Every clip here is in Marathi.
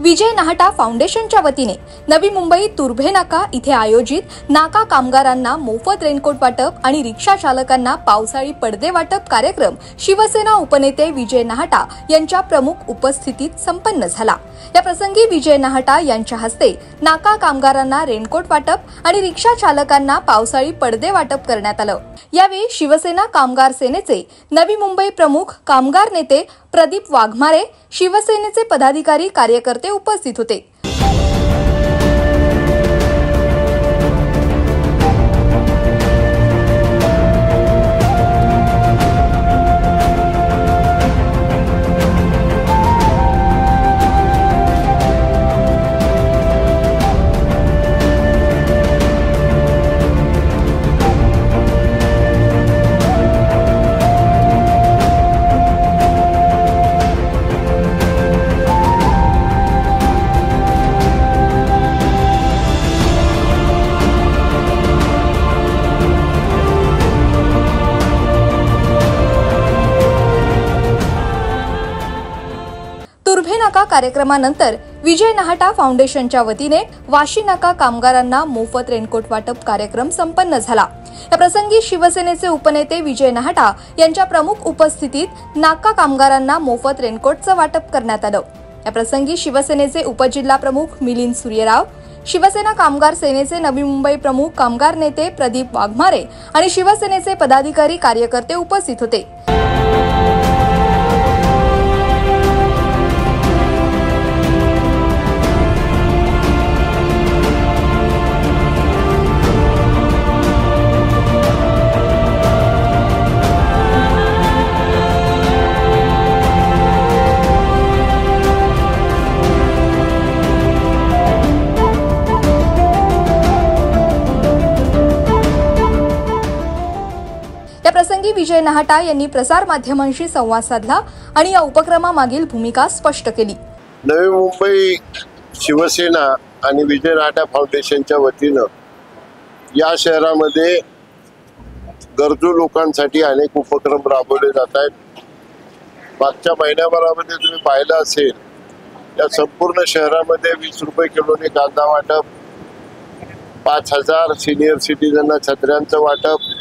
विजय नाहटा फाउंडेशनच्या वतीने नवी मुंबई तुर्भे नाका इथे आयोजित नाका कामगारांना मोफत रेनकोट वाटप आणि रिक्षा चालकांना पावसाळी पडदे वाटप कार्यक्रम शिवसेना उपनेते विजय नाहटा यांच्या प्रमुख उपस्थितीत संपन्न झाला। या प्रसंगी विजय नाहटा यांच्या हस्ते नाका कामगारांना रेनकोट वाटप आणि रिक्षा चालकांना पावसाळी पडदे वाटप करण्यात आलं। यावेळी शिवसेना कामगार सेनेचे नवी मुंबई प्रमुख कामगार नेते प्रदीप वाघमारे, शिवसेनेचे पदाधिकारी कार्यकर्ते उपस्थित होते। तुर्भे नाका कार्यक्रमानंतर विजय नाहटा फाउंडेशनच्या वतीने वाशी नाका कामगारांना मोफत रेनकोट वाटप कार्यक्रम संपन्न झाला। या प्रसंगी शिवसेनेचे उपनेते विजय नाहटा यांच्या प्रमुख उपस्थितीत नाका कामगारांना मोफत रेनकोटचं वाटप करण्यात आलं। या प्रसंगी शिवसेनेचे उपजिल्हा प्रमुख मिलिंद सूर्यराव, शिवसेना कामगार सेनेचे नवी मुंबई प्रमुख कामगार नेते प्रदीप वाघमारे आणि शिवसेनेचे पदाधिकारी कार्यकर्ते उपस्थित होते। या प्रसंगी विजय नाहटा यांनी प्रसार माध्यमांशी संवाद साधला आणि या उपक्रमामागील भूमिका स्पष्ट केली। नवी मुंबई शिवसेना आणि विजय नाहटा फाउंडेशनच्या वतीनं या शहरामध्ये गरजू लोकांसाठी अनेक उपक्रम राबवले जात आहेत। मागच्या महिन्याभरामध्ये तुम्ही पाहिलं असेल, या संपूर्ण शहरामध्ये 20 रुपये किलोने कांदा वाटप, 5000 सिनियर सिटीजनना छत्र्यांचं वाटप,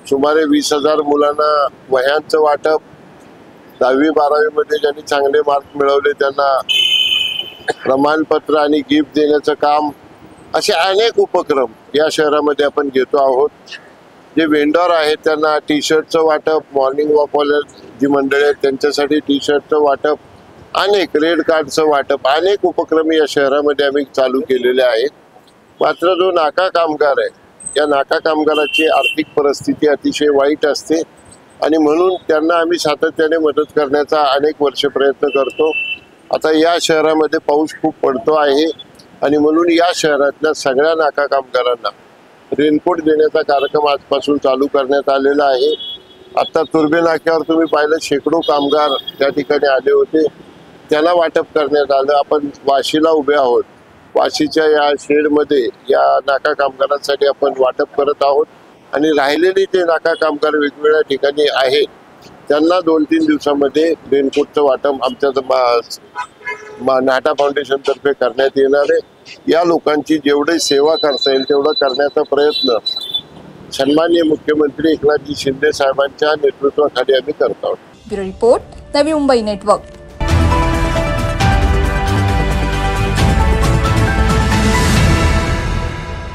सुमारे 20,000 मुलांना वह्यांचं वाटप, 10वी 12वी मध्ये ज्यांनी चांगले मार्क मिळवले त्यांना प्रमाणपत्र आणि गिफ्ट देण्याचं काम, असे अनेक उपक्रम या शहरामध्ये आपण घेतो आहोत। जे वेंडर आहेत त्यांना टी शर्टचं वाटप, मॉर्निंग वॉकवाले जी मंडळी आहेत त्यांच्यासाठी टी शर्टचं वाटप, अनेक रेड कार्डचं वाटप, अनेक उपक्रम या शहरामध्ये आम्ही चालू केलेले आहेत। मात्र जो नाका कामगार आहे, या नाका कामगाराची आर्थिक परिस्थिती अतिशय वाईट असते आणि म्हणून त्यांना आम्ही सातत्याने मदत करण्याचा अनेक वर्ष प्रयत्न करतो। आता या शहरामध्ये पाऊस खूप पडतो आहे आणि म्हणून या शहरातल्या सगळ्या नाका कामगारांना रेनकोट देण्याचा कार्यक्रम आजपासून चालू करण्यात आलेला आहे। आता तुर्भे नाक्यावर तुम्ही पाहिलं शेकडो कामगार त्या ठिकाणी आले होते, त्यांना वाटप करण्यात आलं। आपण वाशीला उभे आहोत, वाशीच्या या शेडमध्ये या नाका कामगारांसाठी आपण वाटप करत आहोत आणि राहिलेले जे नाका कामगार वेगवेगळ्या ठिकाणी आहेत त्यांना 2-3 दिवसामध्ये रेनकोटचं वाटप आमच्या नाहटा फाउंडेशन तर्फे करण्यात येणार आहे। या लोकांची जेवढी सेवा करता येईल तेवढं करण्याचा प्रयत्न सन्माननीय मुख्यमंत्री एकनाथजी शिंदे साहेबांच्या नेतृत्वाखाली आम्ही करत आहोत। Bureau report, Navi Mumbai network.